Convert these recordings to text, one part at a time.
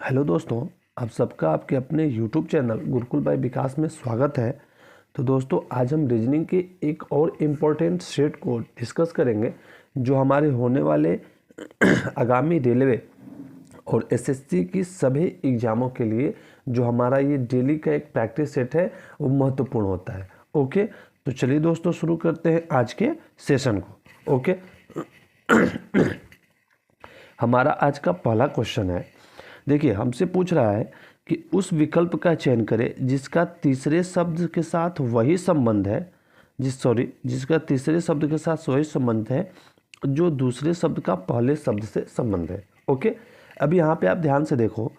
Hello दोस्तों, आप सबका आपके अपने YouTube चैनल गुरुकुल बाय विकास में स्वागत है। तो दोस्तों, आज हम रीजनिंग के एक और इम्पोर्टेंट सेट को डिस्कस करेंगे जो हमारे होने वाले आगामी रेलवे और एसएससी की सभी एग्ज़ामों के लिए जो हमारा ये डेली का एक प्रैक्टिस सेट है वो महत्वपूर्ण होता है। ओके, तो चलिए दोस्तों शुरू करते हैं आज के सेशन को। ओके हमारा आज का पहला क्वेश्चन है। देखिए, हमसे पूछ रहा है कि उस विकल्प का चयन करें जिसका तीसरे शब्द के साथ वही संबंध है जिसका तीसरे शब्द के साथ वही संबंध है जो दूसरे शब्द का पहले शब्द से संबंध है। ओके, अब यहाँ पे आप ध्यान से देखो,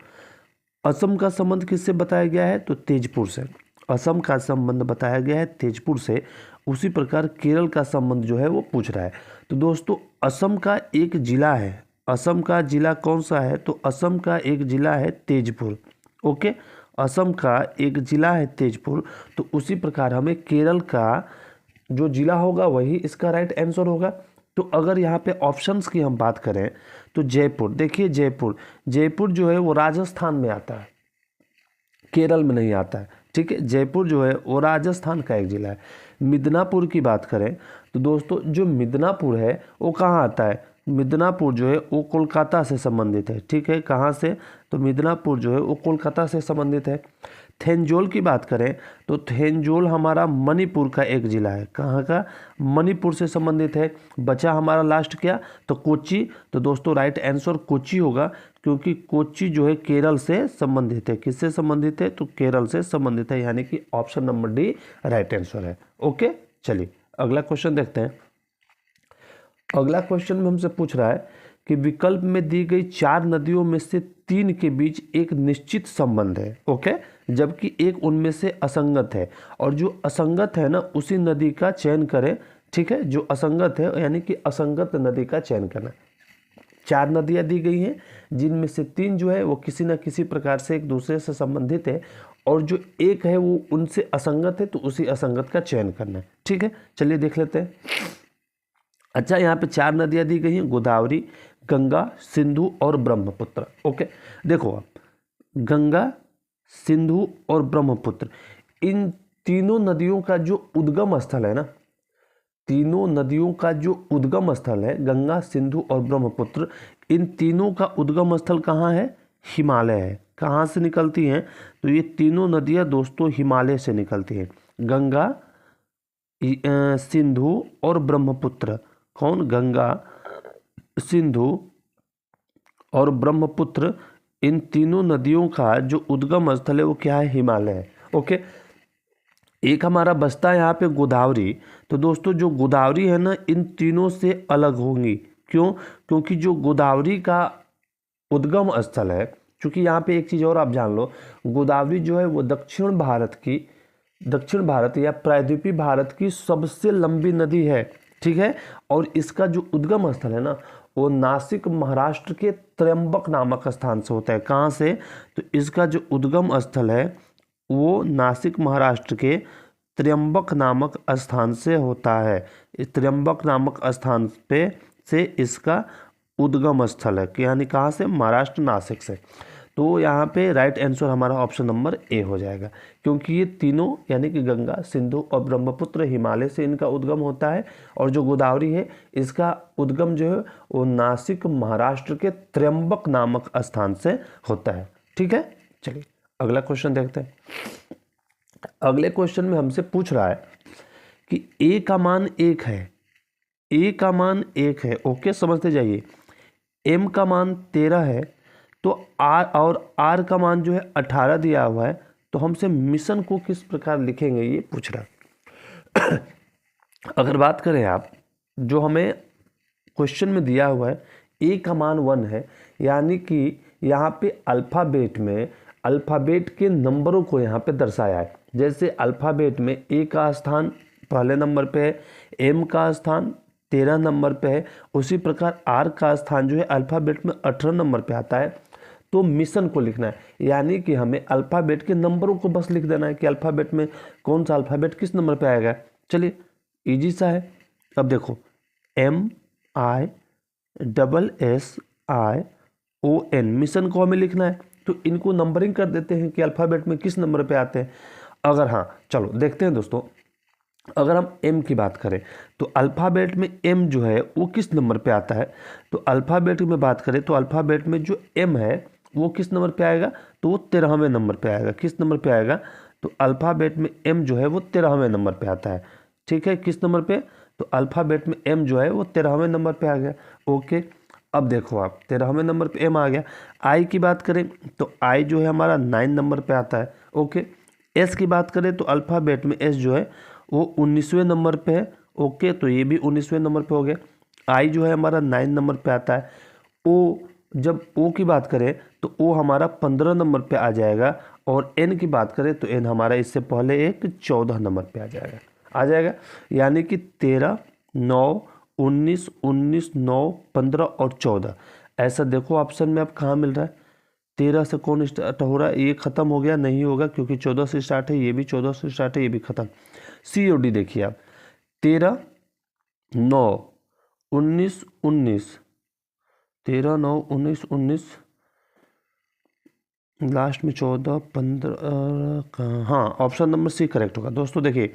असम का संबंध किससे बताया गया है? तो तेजपुर से। असम का संबंध बताया गया है तेजपुर से। उसी प्रकार केरल का संबंध जो है वो पूछ रहा है। तो दोस्तों, असम का एक जिला है। असम का जिला कौन सा है? तो असम का एक जिला है तेजपुर। ओके, असम का एक जिला है तेजपुर। तो उसी प्रकार हमें केरल का जो जिला होगा वही इसका राइट आंसर होगा। तो अगर यहाँ पे ऑप्शंस की हम बात करें तो जयपुर, देखिए जयपुर जो है वो राजस्थान में आता है, केरल में नहीं आता है। ठीक है, जयपुर जो है वो राजस्थान का एक जिला है। मिदनापुर की बात करें तो दोस्तों, जो मिदनापुर है वो कहाँ आता है? मिदनापुर जो है वो कोलकाता से संबंधित है। ठीक है, कहाँ से? तो मिदनापुर जो है वो कोलकाता से संबंधित है। थेंजोल की बात करें तो थेंजोल हमारा मणिपुर का एक जिला है। कहाँ का? मणिपुर से संबंधित है। बचा हमारा लास्ट क्या? तो कोच्चि। तो दोस्तों, राइट आंसर कोच्चि होगा, क्योंकि कोच्चि जो है केरल से संबंधित है। किससे संबंधित है? तो केरल से संबंधित है, यानी कि option number D right answer है। ओके, चलिए अगला क्वेश्चन देखते हैं। अगला क्वेश्चन में हमसे पूछ रहा है कि विकल्प में दी गई 4 नदियों में से 3 के बीच एक निश्चित संबंध है। ओके, जबकि एक उनमें से असंगत है, और जो असंगत है ना उसी नदी का चयन करें। ठीक है, जो असंगत है यानी कि असंगत नदी का चयन करना। 4 नदियाँ दी गई हैं जिनमें से 3 जो है वो किसी न किसी प्रकार से एक दूसरे से संबंधित है, और जो एक है वो उनसे असंगत है, तो उसी असंगत का चयन करना है। ठीक है, चलिए देख लेते हैं। अच्छा, यहाँ पे 4 नदियाँ दी गई हैं, गोदावरी, गंगा, सिंधु और ब्रह्मपुत्र। ओके, देखो आप, गंगा, सिंधु और ब्रह्मपुत्र, इन तीनों नदियों का जो उद्गम स्थल है ना, तीनों नदियों का जो उद्गम स्थल है, गंगा, सिंधु और ब्रह्मपुत्र, इन तीनों का उद्गम स्थल कहाँ है? हिमालय है। कहाँ से निकलती हैं? तो ये तीनों नदियाँ दोस्तों हिमालय से निकलती हैं। गंगा, सिंधु और ब्रह्मपुत्र। कौन? गंगा, सिंधु और ब्रह्मपुत्र, इन तीनों नदियों का जो उद्गम स्थल है वो क्या है? हिमालय है। ओके, एक हमारा बचता है यहाँ पे गोदावरी। तो दोस्तों, जो गोदावरी है ना इन तीनों से अलग होंगी। क्यों? क्योंकि जो गोदावरी का उद्गम स्थल है, क्योंकि यहाँ पे एक चीज़ और आप जान लो, गोदावरी जो है वो दक्षिण भारत या प्रायद्वीपीय भारत की सबसे लंबी नदी है। ठीक है, और इसका जो उद्गम स्थल है ना वो नासिक महाराष्ट्र के त्र्यंबक नामक स्थान से होता है। कहाँ से? तो इसका जो उद्गम स्थल है वो नासिक महाराष्ट्र के त्र्यंबक नामक स्थान से होता है। इस त्र्यंबक नामक स्थान पे से इसका उद्गम स्थल है, यानी कहाँ से? महाराष्ट्र, नासिक से। तो यहाँ पे राइट आंसर हमारा ऑप्शन नंबर ए हो जाएगा, क्योंकि ये तीनों यानी कि गंगा, सिंधु और ब्रह्मपुत्र हिमालय से इनका उद्गम होता है, और जो गोदावरी है इसका उद्गम जो है वो नासिक महाराष्ट्र के त्र्यंबक नामक स्थान से होता है। ठीक है, चलिए अगला क्वेश्चन देखते हैं। अगले क्वेश्चन में हमसे पूछ रहा है कि ए का मान 1 है, ए का मान 1 है। ओके, समझते जाइए। एम का मान 13 है, तो आर और आर का मान जो है 18 दिया हुआ है। तो हमसे मिशन को किस प्रकार लिखेंगे ये पूछ रहा है। अगर बात करें आप, जो हमें क्वेश्चन में दिया हुआ है ए का मान 1 है, यानी कि यहाँ पे अल्फ़ाबेट के नंबरों को यहाँ पे दर्शाया है। जैसे अल्फ़ाबेट में ए का स्थान पहले नंबर पे है, एम का स्थान 13 नंबर पे है, उसी प्रकार आर का स्थान जो है अल्फ़ाबेट में 18 नंबर पे आता है। तो मिशन को लिखना है, यानी कि हमें अल्फ़ाबेट के नंबरों को बस लिख देना है कि अल्फ़ाबेट में कौन सा अल्फ़ाबेट किस नंबर पे आएगा। चलिए, इजी सा है। अब देखो, MISSION मिशन को हमें लिखना है। तो इनको नंबरिंग कर देते हैं कि अल्फ़ाबेट में किस नंबर पे आते हैं। अगर हाँ चलो देखते हैं दोस्तों, अगर हम एम की बात करें तो अल्फ़ाबेट में एम जो है वो किस नंबर पे आता है। तो अल्फ़ाबेट में बात करें तो अल्फ़ाबेट में जो एम है वो किस नंबर पे आएगा, तो वो 13वें नंबर पे आएगा। किस नंबर पे आएगा, तो अल्फ़ाबेट में एम जो है वो 13वें नंबर पे आता है। ठीक है, किस नंबर पे, तो अल्फ़ाबेट में एम जो है वो 13वें नंबर पे आ गया। ओके, अब देखो आप 13वें नंबर पे एम आ गया। आई की बात करें तो आई जो है हमारा 9 नंबर पे आता है। ओके, एस की बात करें तो अल्फ़ाबेट में एस जो है वो 19वें नंबर पे है। ओके, तो ये भी 19वें नंबर पे हो गया। आई जो है हमारा 9 नंबर पे आता है। ओ, जब ओ की बात करें तो ओ हमारा 15 नंबर पे आ जाएगा। और एन की बात करें तो एन हमारा इससे पहले एक 14 नंबर पे आ जाएगा। यानी कि 13, 9, 19, 19, 9, 15 और 14। ऐसा देखो ऑप्शन में अब कहाँ मिल रहा है। 13 से कौन स्टार्ट हो रहा है, ये ख़त्म हो गया, नहीं होगा क्योंकि 14 से स्टार्ट है, ये भी 14 से स्टार्ट है, ये भी ख़त्म। सी और डी देखिए आप, 13, 9, 19, 19, 13, 9, 19, 19, लास्ट में 14, 15 हाँ, ऑप्शन नंबर सी करेक्ट होगा दोस्तों। देखिए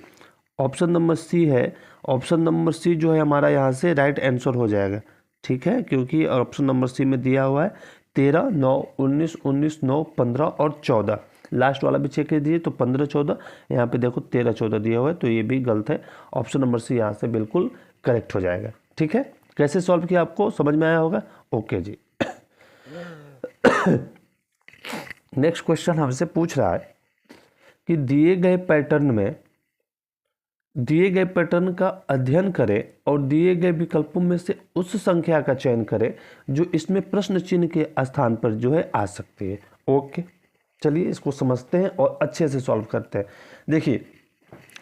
ऑप्शन नंबर सी है, ऑप्शन नंबर सी जो है हमारा यहाँ से राइट आंसर हो जाएगा। ठीक है, क्योंकि ऑप्शन नंबर सी में दिया हुआ है 13, 9, 19, 19, 9, 15 और 14। लास्ट वाला भी चेक कर दीजिए तो 15, 14, यहाँ पे देखो 13, 14 दिया हुआ है, तो ये भी गलत है। ऑप्शन नंबर सी यहाँ से बिल्कुल करेक्ट हो जाएगा। ठीक है, कैसे सॉल्व किया आपको समझ में आया होगा। ओके जी। नेक्स्ट क्वेश्चन हमसे पूछ रहा है कि दिए गए पैटर्न का अध्ययन करें और दिए गए विकल्पों में से उस संख्या का चयन करें जो इसमें प्रश्न चिन्ह के स्थान पर जो है आ सकती है। ओके, चलिए इसको समझते हैं और अच्छे से सॉल्व करते हैं। देखिए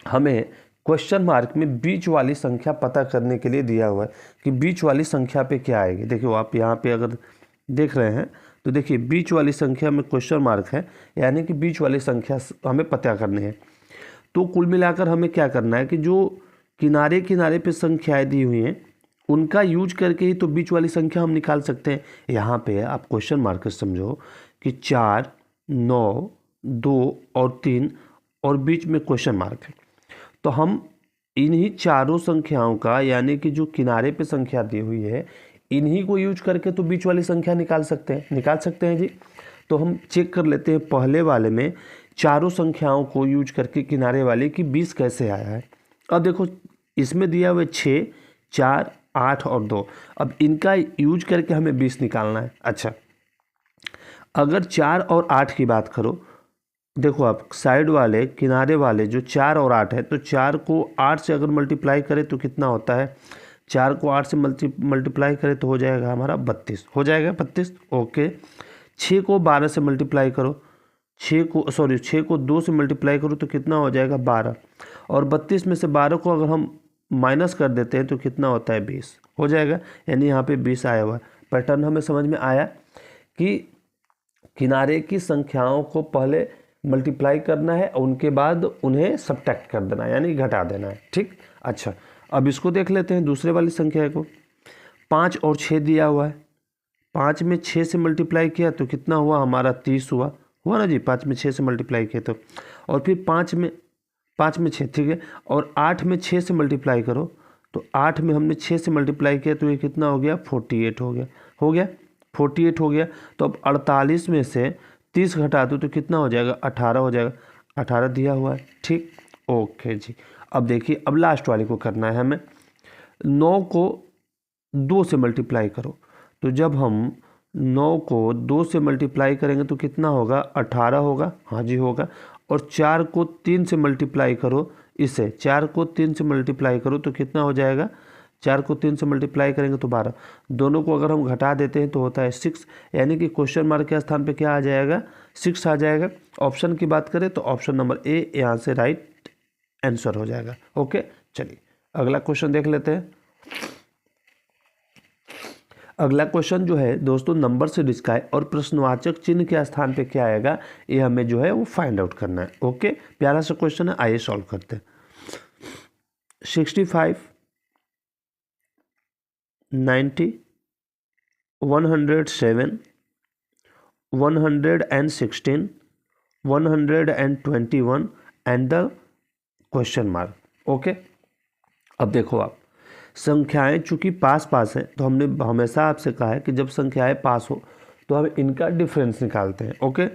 हमें क्वेश्चन मार्क में बीच वाली संख्या पता करने के लिए दिया हुआ है कि बीच वाली संख्या पे क्या आएगी। देखिए आप यहाँ पे अगर देख रहे हैं तो देखिए बीच वाली संख्या में क्वेश्चन मार्क है, यानी कि बीच वाली संख्या हमें पता करनी है। तो कुल मिलाकर हमें क्या करना है कि जो किनारे किनारे पे संख्याएं दी हुई हैं उनका यूज करके ही तो बीच वाली संख्या हम निकाल सकते हैं। यहाँ पे आप क्वेश्चन मार्क समझो कि 4, 9, 2 और 3 और बीच में क्वेश्चन मार्क है। तो हम इन्हीं चारों संख्याओं का, यानी कि जो किनारे पे संख्या दी हुई है, इन्हीं को यूज करके तो बीच वाली संख्या निकाल सकते हैं जी। तो हम चेक कर लेते हैं पहले वाले में चारों संख्याओं को यूज करके किनारे वाले की 20 कैसे आया है। अब देखो इसमें दिया हुआ 6, 4, 8 और 2। अब इनका यूज करके हमें 20 निकालना है। अच्छा, अगर 4 और 8 की बात करो, देखो आप साइड वाले किनारे वाले जो 4 और 8 है, तो 4 को 8 से अगर मल्टीप्लाई करें तो कितना होता है, 4 को 8 से मल्टीप्लाई करें तो हो जाएगा हमारा 32, हो जाएगा 32। ओके, 6 को 12 से मल्टीप्लाई करो, 6 को 2 से मल्टीप्लाई करो तो कितना हो जाएगा 12। और 32 में से 12 को अगर हम माइनस कर देते हैं तो कितना होता है 20, हो जाएगा। यानी यहाँ पे 20 आया हुआ है। पैटर्न हमें समझ में आया कि किनारे की संख्याओं को पहले मल्टीप्लाई करना है और उनके बाद उन्हें सब्ट्रैक्ट कर देना है, यानी घटा देना है। ठीक, अच्छा अब इसको देख लेते हैं दूसरे वाली संख्या को। 5 और 6 दिया हुआ है, 5 में 6 से मल्टीप्लाई किया तो कितना हुआ हमारा 30 हुआ ना जी। 5 में 6 से मल्टीप्लाई किया तो, और फिर 5 में 6, ठीक है। और 8 में 6 से मल्टीप्लाई करो तो 8 में हमने 6 से मल्टीप्लाई किया तो ये कितना हो गया 48 हो गया 48 हो गया। तो अब 48 में से 30 घटा दो तो कितना हो जाएगा 18 हो जाएगा, 18 दिया हुआ है। ठीक, ओके जी। अब देखिए अब लास्ट वाले को करना है हमें। 9 को 2 से मल्टीप्लाई करो, तो जब हम 9 को 2 से मल्टीप्लाई करेंगे तो कितना होगा 18 होगा, हाँ जी होगा। और 4 को 3 से मल्टीप्लाई करो, इसे 4 को 3 से मल्टीप्लाई करो तो कितना हो जाएगा, 4 को 3 से मल्टीप्लाई करेंगे तो 12। दोनों को अगर हम घटा देते हैं तो होता है 6, यानी कि क्वेश्चन मार्क के स्थान पे क्या आ जाएगा 6 आ जाएगा। ऑप्शन की बात करें तो ऑप्शन नंबर ए यहाँ से राइट आंसर हो जाएगा। ओके, चलिए अगला क्वेश्चन देख लेते हैं। अगला क्वेश्चन जो है दोस्तों नंबर से डिस्काय और प्रश्नवाचक चिन्ह के स्थान पे क्या आएगा, ये हमें जो है वो फाइंड आउट करना है। ओके, प्यारा सा क्वेश्चन है, आइए सॉल्व करते हैं। 65, 90, 107 116, 121 and the question mark. Okay, अब देखो आप, संख्याएं चूंकि पास पास हैं तो हमने हमेशा आपसे कहा है कि जब संख्याएं पास हो तो हम इनका डिफरेंस निकालते हैं। ओके,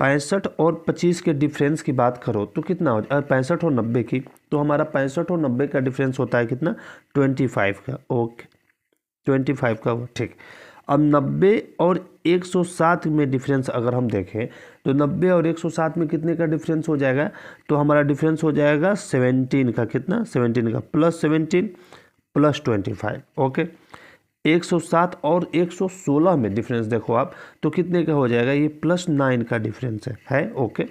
65 और 25 के डिफरेंस की बात करो तो कितना हो, 65 और 90 की, तो हमारा 65 और 90 का डिफरेंस होता है कितना, 25 का। ओके, 25 का वो, ठीक। अब 90 और 107 में डिफरेंस अगर हम देखें तो 90 और 107 में कितने का डिफरेंस हो जाएगा, तो हमारा डिफरेंस हो जाएगा 17 का। कितना, 17 का, प्लस 17 प्लस 25। ओके, 107 और 116 में डिफरेंस देखो आप तो कितने का हो जाएगा, ये +9 का डिफरेंस है। ओके,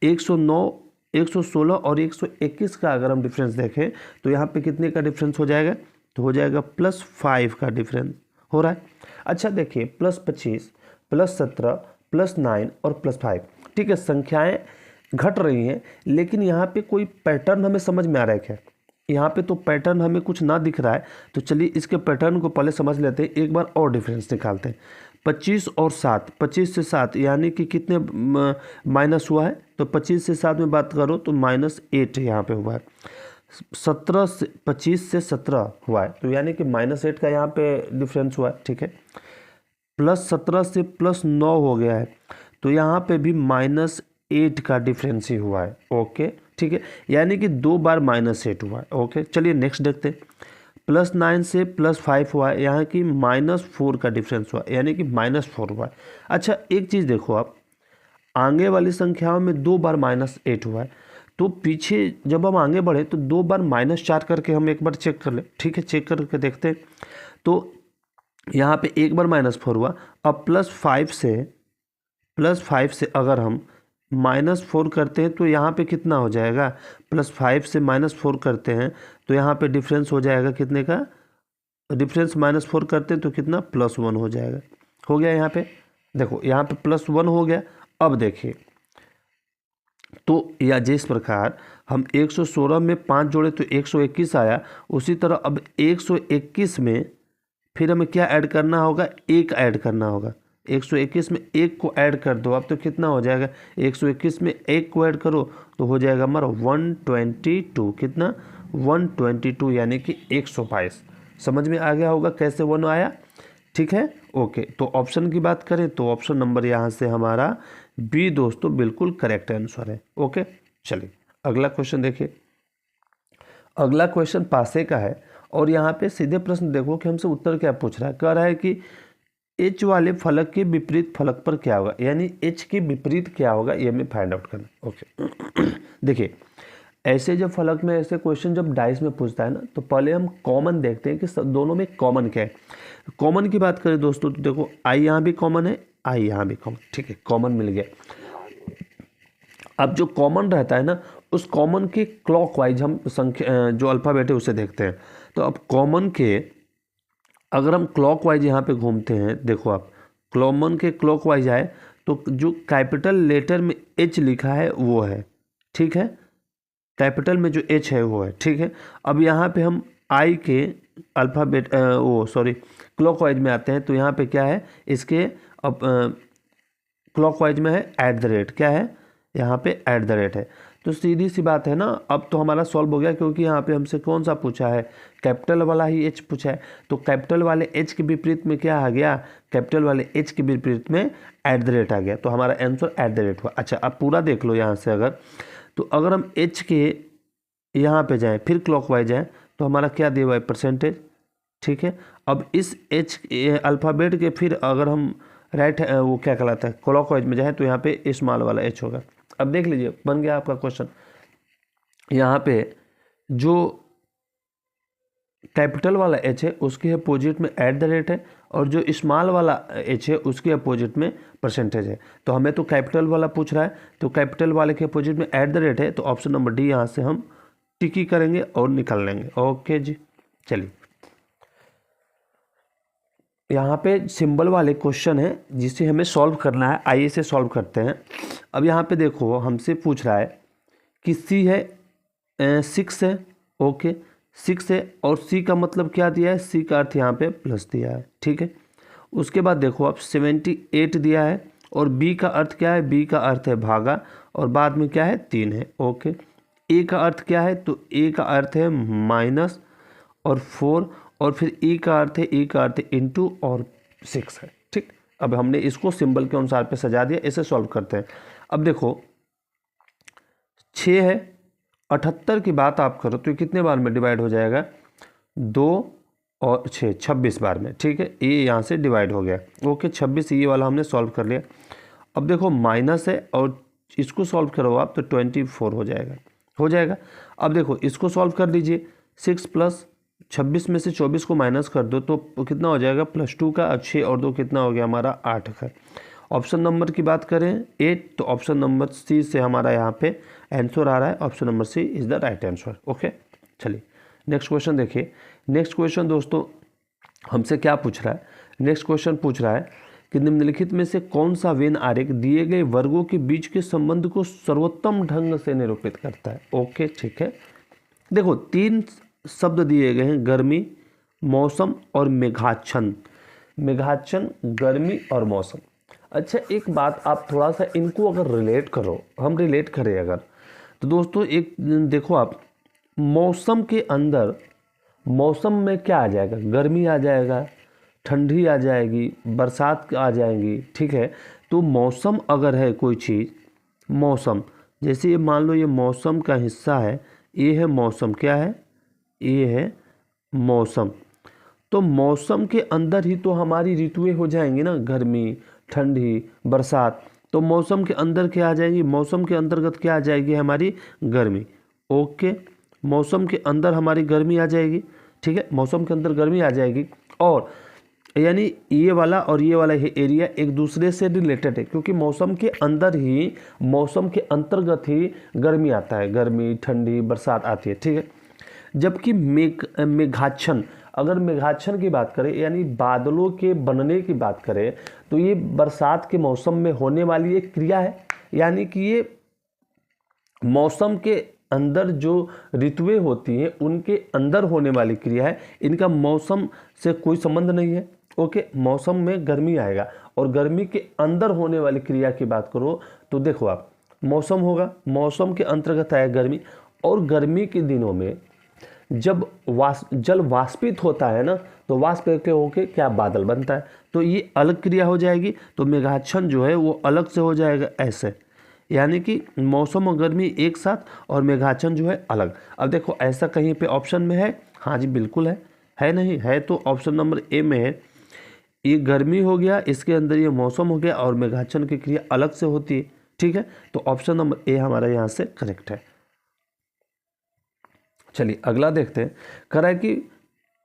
109, 116 और 121 का अगर हम डिफरेंस देखें तो यहाँ पे कितने का डिफरेंस हो जाएगा, तो हो जाएगा +5 का डिफरेंस हो रहा है। अच्छा देखिए, +25 +17 +9 और +5, ठीक है, संख्याएं घट रही हैं, लेकिन यहाँ पे कोई पैटर्न हमें समझ में आ रहा है क्या, यहाँ पे तो पैटर्न हमें कुछ ना दिख रहा है। तो चलिए इसके पैटर्न को पहले समझ लेते हैं, एक बार और डिफरेंस निकालते हैं। 25 और 7, 25 से 7 यानी कि कितने माइनस हुआ है, तो 25 से 7 में बात करो तो -8 यहाँ पे हुआ है। 17 से 25 से 17 हुआ है तो यानी कि -8 का यहाँ पे डिफरेंस हुआ है, ठीक है। +17 से +9 हो गया है तो यहाँ पे भी -8 का डिफरेंस ही हुआ है। ओके, ठीक है, यानी कि 2 बार -8 हुआ है। ओके, चलिए नेक्स्ट देखते हैं। +9 से +5 हुआ है, यहाँ की -4 का डिफरेंस हुआ, यानी कि -4 हुआ है। अच्छा एक चीज़ देखो आप, आगे वाली संख्याओं में 2 बार -8 हुआ है, तो पीछे जब हम आगे बढ़े तो 2 बार -4 करके हम एक बार चेक कर ले, ठीक है, चेक करके देखते हैं। तो यहाँ पे एक बार -4 हुआ, अब +5 से अगर हम -4 करते हैं तो यहाँ पे कितना हो जाएगा, +5 से -4 करते हैं तो यहाँ पे डिफरेंस हो जाएगा कितने का, डिफरेंस -4 करते हैं तो कितना, +1 हो जाएगा। हो गया यहाँ पे, देखो यहाँ पे +1 हो गया। अब देखिए, तो या जिस प्रकार हम 116 में 5 जोड़े तो 121 आया, उसी तरह अब 121 में फिर हमें क्या ऐड करना होगा, 1 ऐड करना होगा। 121 में 1 को ऐड कर दो, अब तो कितना हो जाएगा, 121 में 1 को ऐड करो तो हो जाएगा हमारा 122। कितना, 122 यानी कि 122। समझ में आ गया होगा कैसे 1 आया, ठीक है। ओके, तो ऑप्शन की बात करें तो ऑप्शन नंबर यहाँ से हमारा बी दोस्तों बिल्कुल करेक्ट आंसर है। ओके, चलिए अगला क्वेश्चन देखिए। अगला क्वेश्चन पासे का है और यहाँ पे सीधे प्रश्न देखो कि हमसे उत्तर क्या पूछ रहा है। कह रहा है कि एच वाले फलक के विपरीत फलक पर क्या होगा, यानी एच के विपरीत क्या होगा, ये हमें फाइंड आउट करना। ओके देखिए, ऐसे जब फलक में ऐसे क्वेश्चन जब डाइस में पूछता है ना, तो पहले हम कॉमन देखते हैं कि दोनों में कॉमन क्या है। कॉमन की बात करें दोस्तों तो देखो, आई यहाँ भी कॉमन है, आई यहाँ भी कॉमन, ठीक है, कॉमन मिल गया। अब जो कॉमन रहता है ना, उस कॉमन के क्लॉकवाइज हम संख्या जो अल्फ़ाबेट है उसे देखते हैं। तो अब कॉमन के अगर हम क्लॉकवाइज यहाँ पे घूमते हैं, देखो आप कॉमन के क्लॉकवाइज आए तो जो कैपिटल लेटर में एच लिखा है वो है, ठीक है, कैपिटल में जो एच है वो है, ठीक है। अब यहाँ पे हम आई के अल्फ़ाबेट क्लॉकवाइज में आते हैं तो यहाँ पे क्या है, इसके अब क्लॉकवाइज में है @ क्या है, यहाँ पे @ है। तो सीधी सी बात है ना, अब तो हमारा सॉल्व हो गया, क्योंकि यहाँ पे हमसे कौन सा पूछा है, कैपिटल वाला ही एच पूछा है। तो कैपिटल वाले एच के विपरीत में क्या आ गया, कैपिटल वाले एच के विपरीत में @ आ गया, तो हमारा आंसर @ हुआ। अच्छा अब पूरा देख लो यहाँ से, अगर हम एच के यहाँ पे जाएँ फिर क्लॉकवाइज जाएँ तो हमारा क्या दिया हुआ है, %, ठीक है। अब इस एच अल्फ़ाबेट के फिर अगर हम राइट वो क्या कहलाता है क्लॉकवाइज में जाए तो यहाँ पे स्मॉल वाला एच होगा। अब देख लीजिए बन गया आपका क्वेश्चन। यहाँ पे जो कैपिटल वाला एच है उसके अपोजिट में @ है और जो स्मॉल वाला एच है उसके अपोजिट में % है। तो हमें तो कैपिटल वाला पूछ रहा है, तो कैपिटल वाले के अपोजिट में @ है, तो ऑप्शन नंबर डी यहाँ से हम टिकी करेंगे और निकाल लेंगे। ओके जी, चलिए यहाँ पे सिंबल वाले क्वेश्चन है जिसे हमें सॉल्व करना है, आइए इसे सॉल्व करते हैं। अब यहाँ पे देखो हमसे पूछ रहा है कि सी है 6 है, ओके 6 है, और सी का मतलब क्या दिया है, सी का अर्थ यहाँ पे प्लस दिया है, ठीक है। उसके बाद देखो आप 78 दिया है और बी का अर्थ क्या है, बी का अर्थ है भागा और बाद में क्या है 3 है। ओके, ए का अर्थ क्या है, तो ए का अर्थ है माइनस और 4 और फिर ई का अर्थ है, ई का अर्थ है इंटू और 6 है। ठीक, अब हमने इसको सिंबल के अनुसार पे सजा दिया, इसे सॉल्व करते हैं। अब देखो 6 है, 78 की बात आप करो तो ये कितने बार में डिवाइड हो जाएगा, 2 और 6 26 बार में। ठीक है, ये यहाँ से डिवाइड हो गया। ओके, 26 ये वाला हमने सॉल्व कर लिया। अब देखो माइनस है और इसको सॉल्व करो आप तो 24 हो जाएगा। अब देखो इसको सॉल्व कर लीजिए, 6 प्लस 26 में से 24 को माइनस कर दो तो कितना हो जाएगा, +2 का, 6 और 2 कितना हो गया हमारा 8 का। ऑप्शन नंबर की बात करें 8, तो ऑप्शन नंबर सी से हमारा यहाँ पे आंसर आ रहा है, option number C is the right answer. Okay, चलिए नेक्स्ट क्वेश्चन देखिए। नेक्स्ट क्वेश्चन दोस्तों हमसे क्या पूछ रहा है, नेक्स्ट क्वेश्चन पूछ रहा है कि निम्नलिखित में से कौन सा वेन आरेख दिए गए वर्गों के बीच के संबंध को सर्वोत्तम ढंग से निरूपित करता है। ओके, ठीक है, देखो 3 शब्द दिए गए हैं, गर्मी, मौसम और मेघाच्छन्न। मेघाच्छन्न, गर्मी और मौसम। अच्छा, एक बात आप थोड़ा सा इनको अगर रिलेट करो, हम रिलेट करें अगर, तो दोस्तों एक देखो आप, मौसम के अंदर मौसम में क्या आ जाएगा, गर्मी आ जाएगा, ठंडी आ जाएगी, बरसात आ जाएंगी। ठीक है, तो मौसम अगर है कोई चीज़, मौसम जैसे ये मान लो ये मौसम का हिस्सा है, ये है मौसम, क्या है, ये है मौसम। तो मौसम के अंदर ही तो हमारी ऋतुएं हो जाएंगी ना, गर्मी, ठंडी, बरसात। तो मौसम के अंदर क्या आ जाएगी, मौसम के अंतर्गत क्या आ जाएगी, हमारी गर्मी। ओके, मौसम के अंदर हमारी गर्मी आ जाएगी। ठीक है, मौसम के अंदर गर्मी आ जाएगी और यानी ये वाला और ये वाला ये एरिया एक दूसरे से रिलेटेड है, क्योंकि मौसम के अंदर ही, मौसम के अंतर्गत ही गर्मी आता है, गर्मी, ठंडी, बरसात आती है। ठीक है, जबकि मेघाच्छन्न, अगर मेघाच्छन्न की बात करें यानी बादलों के बनने की बात करें, तो ये बरसात के मौसम में होने वाली एक क्रिया है, यानी कि ये मौसम के अंदर जो ऋतुएं होती हैं उनके अंदर होने वाली क्रिया है, इनका मौसम से कोई संबंध नहीं है। ओके, मौसम में गर्मी आएगा और गर्मी के अंदर होने वाली क्रिया की बात करो तो देखो आप, मौसम होगा, मौसम के अंतर्गत आएगा गर्मी, और गर्मी के दिनों में जब जल वाष्पित होता है ना, तो वाष्प के होके क्या बादल बनता है, तो ये अलग क्रिया हो जाएगी। तो मेघाच्छन्न जो है वो अलग से हो जाएगा ऐसे, यानी कि मौसम और गर्मी एक साथ और मेघाच्छन्न जो है अलग। अब देखो ऐसा कहीं पे ऑप्शन में है, हाँ जी बिल्कुल है नहीं है, तो ऑप्शन नंबर ए में है, ये गर्मी हो गया, इसके अंदर ये मौसम हो गया और मेघाच्छन्न की क्रिया अलग से होती है। ठीक है, तो ऑप्शन नंबर ए हमारा यहाँ से करेक्ट है। चलिए अगला देखते हैं, कह रहा है कि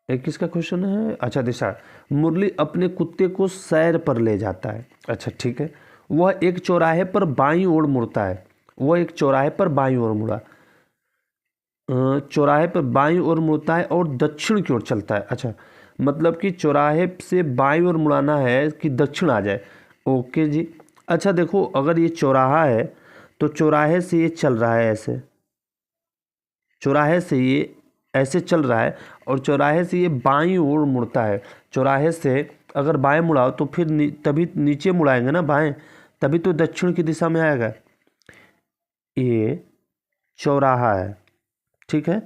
एक किसका क्वेश्चन है, अच्छा दिशा, मुरली अपने कुत्ते को सैर पर ले जाता है। अच्छा ठीक है, वह एक चौराहे पर बाईं ओर मुड़ता है, वह एक चौराहे पर बाईं ओर मुड़ा, चौराहे पर बाईं ओर मुड़ता है और दक्षिण की ओर चलता है। अच्छा, मतलब कि चौराहे से बाईं ओर मुड़ाना है कि दक्षिण आ जाए। ओके जी, अच्छा देखो अगर ये चौराहा है तो चौराहे से ये चल रहा है ऐसे, चौराहे से ये ऐसे चल रहा है और चौराहे से ये बाईं ओर मुड़ता है। चौराहे से अगर बाएं मुड़ाओ तो फिर तभी नीचे मुड़ाएंगे ना बाएं, तभी तो दक्षिण की दिशा में आएगा। ये चौराहा है, ठीक है,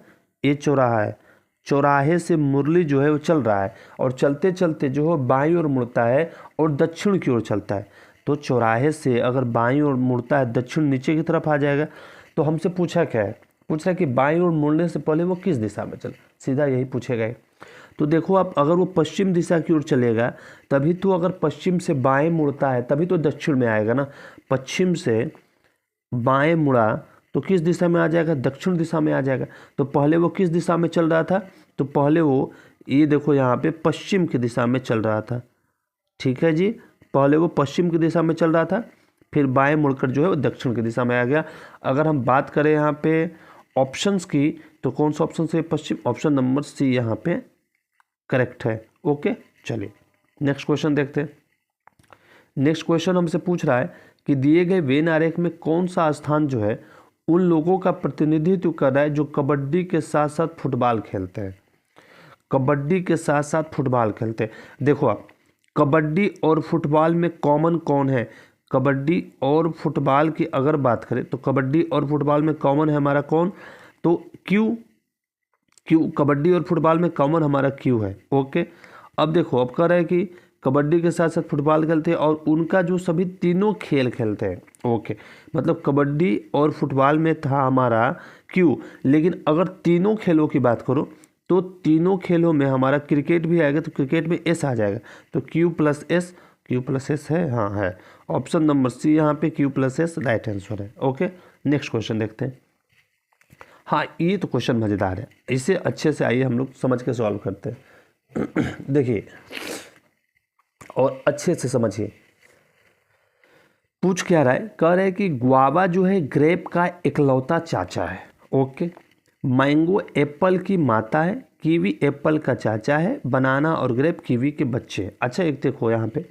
ये चौराहा है, चौराहे से मुरली जो है वो चल रहा है और चलते चलते जो है बाईं ओर मुड़ता है और दक्षिण की ओर चलता है। तो चौराहे से अगर बाईं ओर मुड़ता है, दक्षिण नीचे की तरफ आ जाएगा। तो हमसे पूछा क्या है, पूछ रहा है कि बाईं ओर मुड़ने से पहले वो किस दिशा में चले, सीधा यही पूछेगा। तो देखो आप, अगर वो पश्चिम दिशा की ओर चलेगा तभी तो, अगर पश्चिम से बाएं मुड़ता है तभी तो दक्षिण में आएगा ना। पश्चिम से बाएं मुड़ा तो किस दिशा में आ जाएगा, दक्षिण दिशा में आ जाएगा। तो पहले वो किस दिशा में चल रहा था, तो पहले वो ये देखो यहाँ पे पश्चिम की दिशा में चल रहा था। ठीक है जी, पहले वो पश्चिम की दिशा में चल रहा था, फिर बाएं मुड़कर जो है वो दक्षिण की दिशा में आ गया। अगर हम बात करें यहाँ पे ऑप्शंस की, तो कौन सा ऑप्शन से पश्चिम, ऑप्शन नंबर सी यहाँ पे करेक्ट है। ओके, चलिए नेक्स्ट क्वेश्चन देखते हैं। नेक्स्ट क्वेश्चन हमसे पूछ रहा है कि दिए गए वेन आरेख में कौन सा स्थान जो है उन लोगों का प्रतिनिधित्व कर रहा है जो कबड्डी के साथ साथ फुटबॉल खेलते हैं। कबड्डी के साथ साथ फुटबॉल खेलते हैं। देखो आप, कबड्डी और फुटबॉल में कॉमन कौन है, कबड्डी और फुटबॉल की अगर बात करें तो कबड्डी और फुटबॉल में कॉमन है हमारा कौन, तो क्यू कबड्डी और फुटबॉल में कॉमन हमारा क्यू है। ओके, अब देखो, अब कह रहा है कि कबड्डी के साथ साथ फुटबॉल खेलते हैं और उनका जो सभी तीनों खेल खेलते हैं। ओके, मतलब कबड्डी और फुटबॉल में था हमारा क्यू, लेकिन अगर तीनों खेलों की बात करो तो तीनों खेलों में हमारा क्रिकेट भी आएगा, तो क्रिकेट में एस आ जाएगा, तो क्यू प्लस एस है, हाँ है। ऑप्शन नंबर सी यहाँ पे Q plus S right answer है। ओके, नेक्स्ट क्वेश्चन देखते हैं। हाँ, ये तो क्वेश्चन मज़ेदार है, इसे अच्छे से आइए हम लोग समझ के सॉल्व करते हैं। देखिए और अच्छे से समझिए, पूछ क्या रहा है, कह रहे हैं कि गुआवा जो है ग्रेप का इकलौता चाचा है। ओके, मैंगो एप्पल की माता है, कीवी एप्पल का चाचा है, बनाना और ग्रेप कीवी के बच्चे हैं। अच्छा, एक देखो यहाँ पे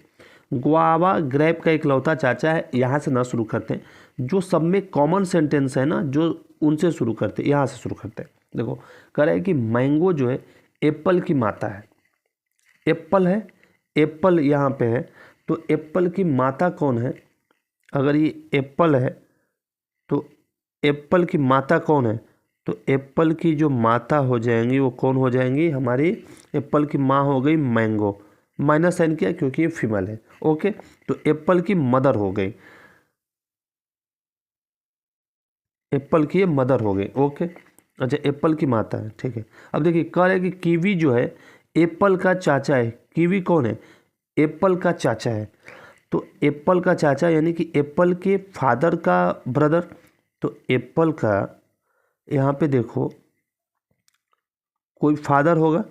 गुआवा ग्रेप का इकलौता चाचा है, यहाँ से ना शुरू करते हैं, जो सब में कॉमन सेंटेंस है ना जो उनसे शुरू करते हैं, यहाँ से शुरू करते हैं। देखो, कह रहे हैं कि मैंगो जो है एप्पल की माता है, एप्पल है, एप्पल यहाँ पे है, तो एप्पल की माता कौन है, अगर ये एप्पल है तो एप्पल की माता कौन है, तो एप्पल की जो माता हो जाएंगी वो कौन हो जाएंगी, हमारी एप्पल की माँ हो गई मैंगो, माइनस साइन किया क्योंकि ये फीमेल है। ओके, तो एप्पल की मदर हो गई, एप्पल की ये मदर हो गई। ओके, अच्छा, एप्पल की माता है, ठीक है। अब देखिए, कह रहे हैं कि कीवी जो है एप्पल का चाचा है, कीवी कौन है, एप्पल का चाचा है, तो एप्पल का चाचा यानी कि एप्पल के फादर का ब्रदर, तो एप्पल का यहाँ पे देखो कोई फादर होगा,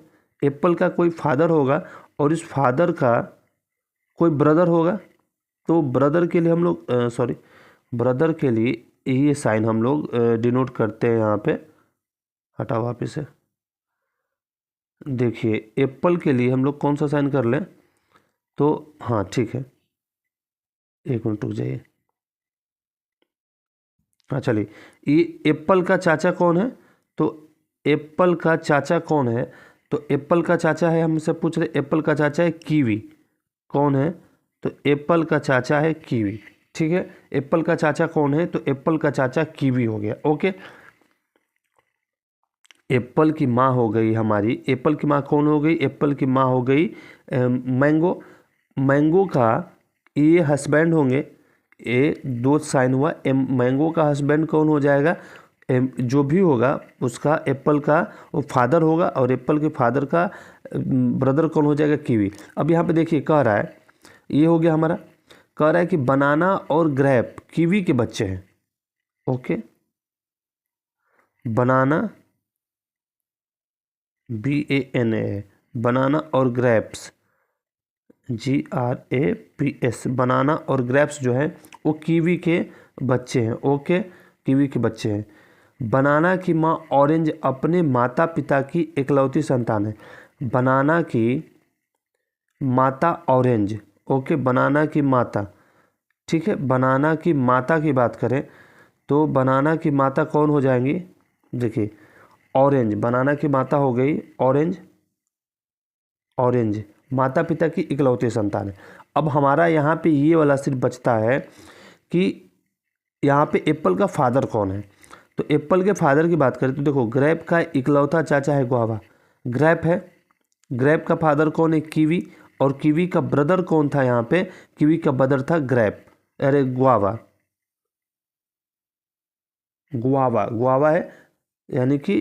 एप्पल का कोई फादर होगा और इस फादर का कोई ब्रदर होगा, तो ब्रदर के लिए हम लोग सॉरी ब्रदर के लिए ये साइन हम लोग डिनोट करते हैं यहाँ पे, हटाओ वापिस से। देखिए, एप्पल के लिए हम लोग कौन सा साइन कर लें, तो हाँ ठीक है, एक मिनट रुक जाइए। हाँ चलिए, ये एप्पल का चाचा कौन है, तो एप्पल का चाचा कौन है, तो एप्पल का चाचा है, हमसे पूछ रहे एप्पल का चाचा है कीवी, कौन है, तो एप्पल का चाचा है कीवी। ठीक है, एप्पल का चाचा कौन है, तो एप्पल का चाचा कीवी हो गया। ओके, एप्पल की माँ हो गई हमारी, एप्पल की माँ कौन हो गई, एप्पल की माँ हो गई मैंगो, मैंगो का ये हस्बैंड होंगे, ए दो साइन हुआ, मैंगो का हस्बैंड कौन हो जाएगा, जो भी होगा उसका एप्पल का वो फादर होगा और एप्पल के फादर का ब्रदर कौन हो जाएगा, कीवी। अब यहाँ पे देखिए कह रहा है, ये हो गया हमारा, कह रहा है कि बनाना और ग्रेप कीवी के बच्चे हैं। ओके, बनाना BANA, बनाना और ग्रेप्स GRAPS, बनाना और ग्रेप्स जो है वो कीवी के बच्चे हैं। ओके, कीवी के बच्चे हैं। बनाना की माँ ऑरेंज अपने माता पिता की इकलौती संतान है, बनाना की माता ऑरेंज। ओके, बनाना की माता, ठीक है, बनाना की माता की बात करें तो बनाना की माता कौन हो जाएंगी, देखिए ऑरेंज, बनाना की माता हो गई ऑरेंज, ऑरेंज माता पिता की इकलौती संतान है। अब हमारा यहाँ पे ये वाला सिर्फ बचता है कि यहाँ पे एप्पल का फादर कौन है, तो एप्पल के फादर की बात करें तो देखो ग्रेप का इकलौता चाचा है गुआवा, ग्रेप है, ग्रेप का फादर कौन है, कीवी, और कीवी का ब्रदर कौन था यहाँ पे, कीवी का ब्रदर था ग्रेप, अरे गुआवा, गुआवा, गुआवा है यानी कि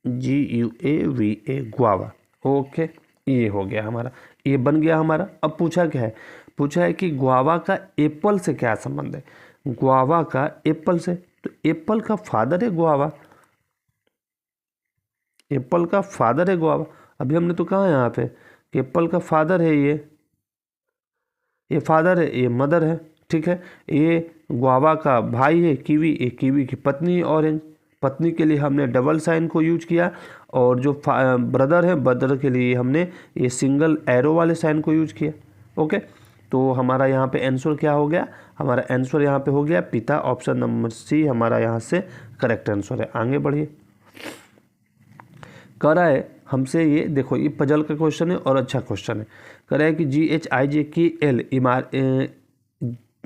GUAVA, गुआवा। ओके, ये हो गया हमारा, ये बन गया हमारा। अब पूछा क्या है, पूछा है कि गुआवा का एप्पल से क्या संबंध है, गुआवा का एप्पल से, तो एप्पल का फादर है गुआवा, एप्पल का फादर है गुआवा। अभी हमने तो कहा यहाँ पे कि एप्पल का फादर है, ये फादर है, ये मदर है, ठीक है। ये गुआवा का भाई है कीवी, ये कीवी की पत्नी है ऑरेंज, पत्नी के लिए हमने डबल साइन को यूज किया, और जो ब्रदर है ब्रदर के लिए हमने ये सिंगल एरो वाले साइन को यूज किया। ओके, तो हमारा यहाँ पे आंसर क्या हो गया, हमारा आंसर यहाँ पे हो गया पिता, ऑप्शन नंबर सी हमारा यहाँ से करेक्ट आंसर है। आगे बढ़िए, कह रहा है हमसे, ये देखो ये पजल का क्वेश्चन है और अच्छा क्वेश्चन है। कह रहा है कि GHIJKL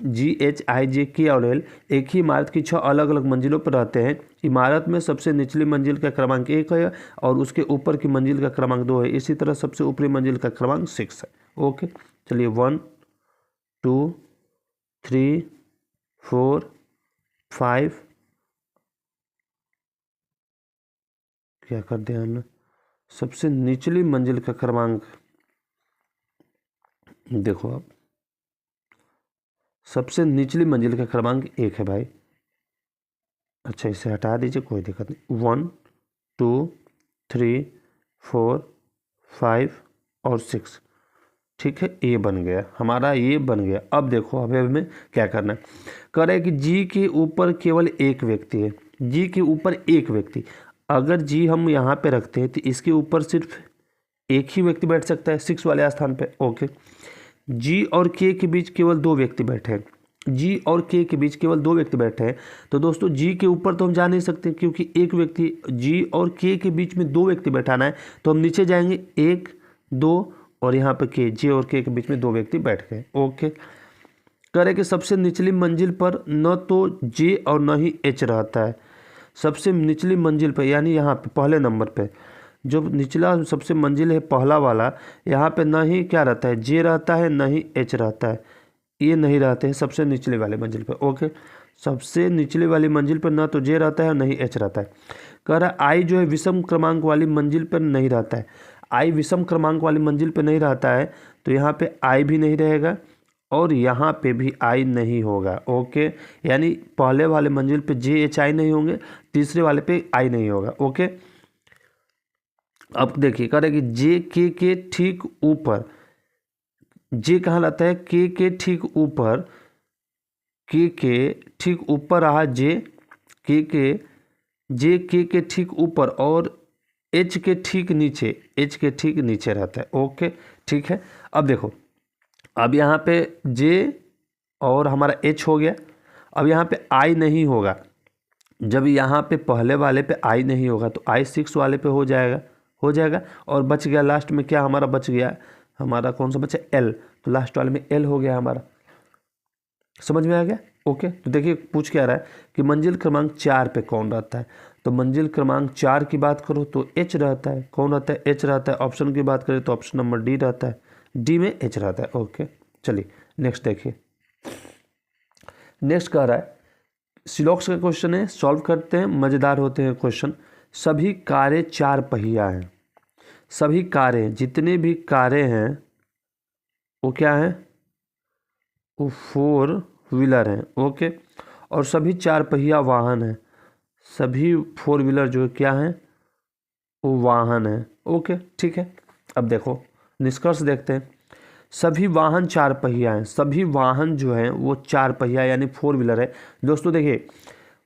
GHIJ और L एक ही इमारत की 6 अलग अलग मंजिलों पर रहते हैं। इमारत में सबसे निचली मंजिल का क्रमांक 1 है और उसके ऊपर की मंजिल का क्रमांक 2 है। इसी तरह सबसे ऊपरी मंजिल का क्रमांक 6 है। ओके, चलिए 1 2 3 4 5 क्या कर दिया हमने, सबसे निचली मंजिल का क्रमांक देखो आप, सबसे निचली मंजिल का क्रमांक 1 है भाई। अच्छा, इसे हटा दीजिए, कोई दिक्कत नहीं। 1 2 3 4 5 और 6, ठीक है, ये बन गया हमारा, ये बन गया। अब देखो अभी हमें क्या करना है। कह रहे हैं कि जी के ऊपर केवल एक व्यक्ति है। जी के ऊपर एक व्यक्ति, अगर जी हम यहाँ पे रखते हैं तो इसके ऊपर सिर्फ एक ही व्यक्ति बैठ सकता है 6 वाले स्थान पे। ओके, जी और के के बीच केवल 2 व्यक्ति बैठे हैं। जी और के के बीच केवल 2 व्यक्ति बैठे हैं, तो दोस्तों जी के ऊपर तो हम जा नहीं सकते क्योंकि एक व्यक्ति, जी और के बीच में 2 व्यक्ति बैठाना है, तो हम नीचे जाएंगे 1 2 और यहाँ पे के, जे और के बीच में 2 व्यक्ति बैठ गए। ओके, करें कि सबसे निचली मंजिल पर न तो जे और न ही एच रहता है। सबसे निचली मंजिल पर यानी यहाँ पे पहले नंबर पे जो निचला सबसे मंजिल है पहला वाला, यहाँ पे न ही क्या रहता है, जे रहता है, न ही एच रहता है, ये नहीं रहते हैं सबसे निचले वाले मंजिल पे। ओके, सबसे निचले वाली मंजिल पर ना तो जे रहता है न ही एच रहता है। कह रहा है आई जो है विषम क्रमांक वाली मंजिल पर नहीं रहता है। आई विषम क्रमांक वाली मंजिल पर नहीं रहता है, तो यहाँ पे आई भी नहीं रहेगा और यहाँ पे भी आई नहीं होगा। ओके, यानी पहले वाले मंजिल पे जे एच आई नहीं होंगे, तीसरे वाले पे आई नहीं होगा। ओके, अब देखिए कह रहे कि जे के ठीक ऊपर, जे कहाँ लाता है, के ठीक ऊपर, के ठीक ऊपर रहा जे, जे के ठीक ऊपर और एच के ठीक नीचे, एच के ठीक नीचे रहता है। ओके, ठीक है। अब देखो, अब यहाँ पे जे और हमारा एच हो गया। अब यहाँ पे आई नहीं होगा, जब यहाँ पे पहले वाले पे आई नहीं होगा तो आई 6 वाले पे हो जाएगा और बच गया लास्ट में क्या हमारा बच गया, हमारा कौन सा बचा, एल, तो लास्ट वाले में एल हो गया हमारा। समझ में आ गया। ओके, तो देखिए पूछ क्या रहा है कि मंजिल क्रमांक 4 पे कौन रहता है, तो मंजिल क्रमांक 4 की बात करो तो एच रहता है। कौन रहता है, एच रहता है। ऑप्शन की बात करें तो ऑप्शन नंबर डी रहता है, डी में एच रहता है। ओके, चलिए नेक्स्ट देखिए। नेक्स्ट कह रहा है सिलॉक्स का क्वेश्चन है, सॉल्व करते हैं, मज़ेदार होते हैं क्वेश्चन। सभी कारें 4 पहिया हैं। सभी कारें, जितने भी कारें हैं वो क्या है, वो 4 व्हीलर हैं। ओके, और सभी 4 पहिया वाहन हैं। सभी 4 व्हीलर जो क्या हैं वो वाहन है। ओके, ठीक है। अब देखो निष्कर्ष देखते हैं। सभी वाहन 4 पहिया हैं। सभी वाहन जो हैं वो 4 पहिया यानी 4 व्हीलर है। दोस्तों देखिए,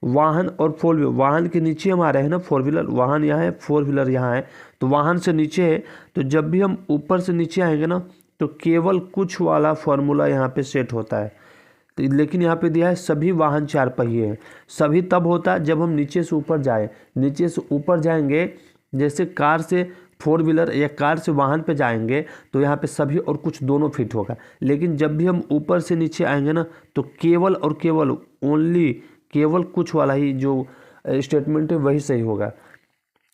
वाहन और 4 व्हीलर, वाहन के नीचे हम आ रहे हैं ना, 4 व्हीलर, वाहन यहाँ है, 4 व्हीलर यहाँ है, तो वाहन से नीचे है, तो जब भी हम ऊपर से नीचे आएंगे ना तो केवल कुछ वाला फॉर्मूला यहाँ पे सेट होता है। तो लेकिन यहाँ पे दिया है सभी वाहन 4 पहिए हैं। सभी तब होता है जब हम नीचे से ऊपर जाएं। नीचे से ऊपर जाएंगे, जैसे कार से 4 व्हीलर या कार से वाहन पे जाएंगे तो यहाँ पे सभी और कुछ दोनों फिट होगा। लेकिन जब भी हम ऊपर से नीचे आएंगे ना तो केवल और केवल ओनली केवल कुछ वाला ही जो स्टेटमेंट है वही सही होगा।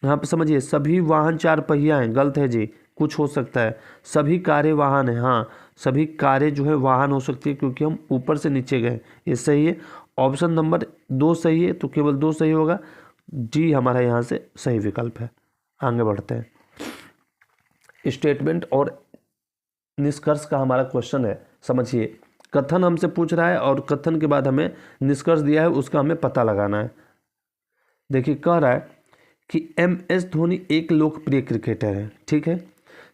यहाँ पे समझिए, सभी वाहन 4 पहिया हैं, गलत है जी, कुछ हो सकता है। सभी कारें वाहन है, हाँ सभी कारें जो है वाहन हो सकती है क्योंकि हम ऊपर से नीचे गए, ये सही है। ऑप्शन नंबर 2 सही है, तो केवल 2 सही होगा। डी हमारा यहाँ से सही विकल्प है। आगे बढ़ते हैं। स्टेटमेंट और निष्कर्ष का हमारा क्वेश्चन है। समझिए, कथन हमसे पूछ रहा है और कथन के बाद हमें निष्कर्ष दिया है, उसका हमें पता लगाना है। देखिए कह रहा है कि MS धोनी एक लोकप्रिय क्रिकेटर है। ठीक है,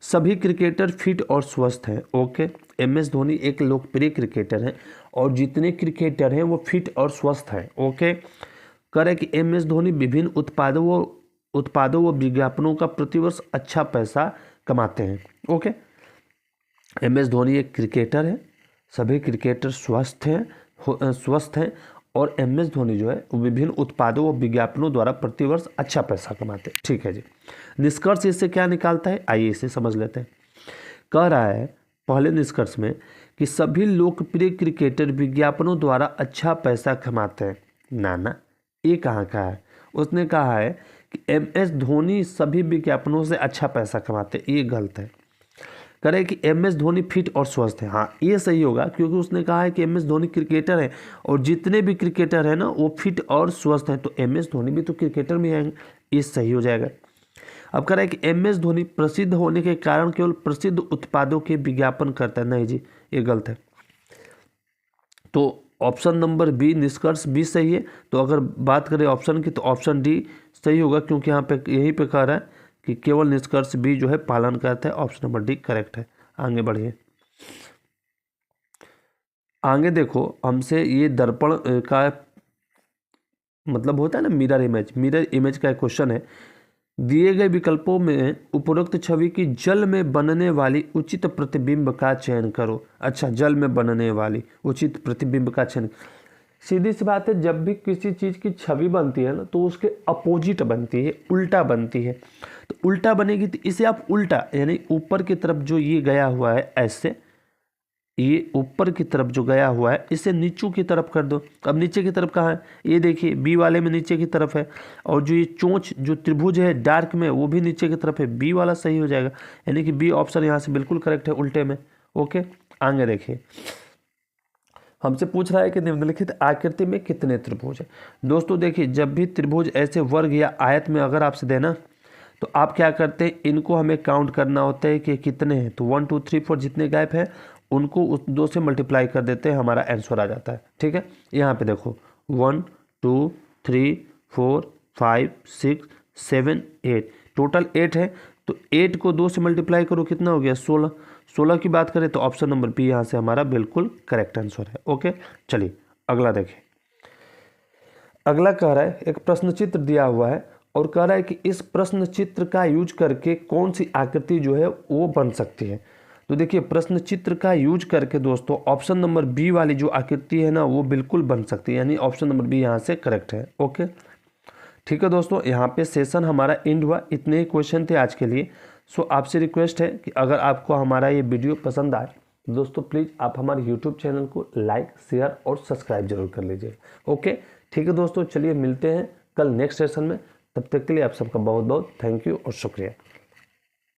सभी क्रिकेटर फिट और स्वस्थ हैं। ओके, MS धोनी एक लोकप्रिय क्रिकेटर है और जितने क्रिकेटर हैं वो फिट और स्वस्थ हैं। ओके, कह रहे कि MS धोनी विभिन्न उत्पादों व विज्ञापनों का प्रतिवर्ष अच्छा पैसा कमाते हैं। ओके, MS धोनी एक क्रिकेटर है, सभी क्रिकेटर स्वस्थ हैं और MS धोनी जो है वो विभिन्न उत्पादों व विज्ञापनों द्वारा प्रतिवर्ष अच्छा पैसा कमाते हैं। ठीक है जी, निष्कर्ष इससे क्या निकालता है, आइए इसे समझ लेते हैं। कह रहा है पहले निष्कर्ष में कि सभी लोकप्रिय क्रिकेटर विज्ञापनों द्वारा अच्छा पैसा कमाते हैं। ना, ये कहाँ का है? उसने कहा है कि MS धोनी सभी विज्ञापनों से अच्छा पैसा कमाते हैं। ये गलत है। कह रहे कि MS धोनी फिट और स्वस्थ है। हाँ, ये सही होगा, क्योंकि उसने कहा है कि MS धोनी क्रिकेटर है और जितने भी क्रिकेटर हैं ना वो फिट और स्वस्थ हैं, तो MS धोनी भी तो क्रिकेटर में आएंगे। ये सही हो जाएगा। अब कह रहा है कि MS धोनी प्रसिद्ध होने के कारण केवल प्रसिद्ध उत्पादों के विज्ञापन करता है। नहीं जी, ये गलत है। तो ऑप्शन नंबर बी, निष्कर्ष बी सही है। तो अगर बात करें ऑप्शन की, तो ऑप्शन डी सही होगा, क्योंकि यहाँ पे यहीं पे कह रहा है कि केवल निष्कर्ष बी जो है पालन करता है। ऑप्शन नंबर डी करेक्ट है। आगे बढ़िए। आगे देखो, हमसे ये दर्पण का मतलब होता है ना मिरर इमेज, मिरर इमेज का एक क्वेश्चन है। दिए गए विकल्पों में उपरोक्त छवि की जल में बनने वाली उचित प्रतिबिंब का चयन करो। अच्छा, जल में बनने वाली उचित प्रतिबिंब का चयन। सीधी सी बात है, जब भी किसी चीज़ की छवि बनती है ना तो उसके अपोजिट बनती है, उल्टा बनती है। तो उल्टा बनेगी तो इसे आप उल्टा, यानी ऊपर की तरफ जो ये गया हुआ है ऐसे, ये ऊपर की तरफ जो गया हुआ है इसे नीचू की तरफ कर दो। अब नीचे की तरफ कहाँ है? ये देखिए बी वाले में नीचे की तरफ है, और जो ये चोंच जो त्रिभुज है डार्क में वो भी नीचे की तरफ है। बी वाला सही हो जाएगा, यानी कि बी ऑप्शन यहाँ से बिल्कुल करेक्ट है उल्टे में। ओके, आगे देखिए। हमसे पूछ रहा है कि निम्नलिखित आकृति में कितने त्रिभुज है। दोस्तों देखिए, जब भी त्रिभुज ऐसे वर्ग या आयत में अगर आपसे देना, तो आप क्या करते हैं, इनको हमें काउंट करना होता है कि कितने हैं। तो 1 2 3 4 जितने गैप हैं उनको उस 2 से मल्टीप्लाई कर देते हैं, हमारा आंसर आ जाता है। ठीक है, यहाँ पे देखो 1 2 3 4 5 6 7 8, टोटल 8 है। तो 8 को 2 से मल्टीप्लाई करो, कितना हो गया? 16। 16 की बात करें तो ऑप्शन नंबर बी यहाँ से हमारा बिल्कुल करेक्ट आंसर है। ओके, चलिए अगला देखें। अगला कह रहा है, एक प्रश्न चित्र दिया हुआ है और कह रहा है कि इस प्रश्न चित्र का यूज करके कौन सी आकृति जो है वो बन सकती है। तो देखिए, प्रश्न चित्र का यूज करके दोस्तों ऑप्शन नंबर बी वाली जो आकृति है ना वो बिल्कुल बन सकती है, यानी ऑप्शन नंबर बी यहाँ से करेक्ट है। ओके, ठीक है दोस्तों, यहाँ पे सेशन हमारा एंड हुआ। इतने ही क्वेश्चन थे आज के लिए। सो आपसे रिक्वेस्ट है कि अगर आपको हमारा ये वीडियो पसंद आए दोस्तों, प्लीज़ आप हमारे यूट्यूब चैनल को लाइक, शेयर और सब्सक्राइब जरूर कर लीजिए। ओके, ठीक है दोस्तों, चलिए मिलते हैं कल नेक्स्ट सेशन में। तब तक के लिए आप सबका बहुत बहुत थैंक यू और शुक्रिया।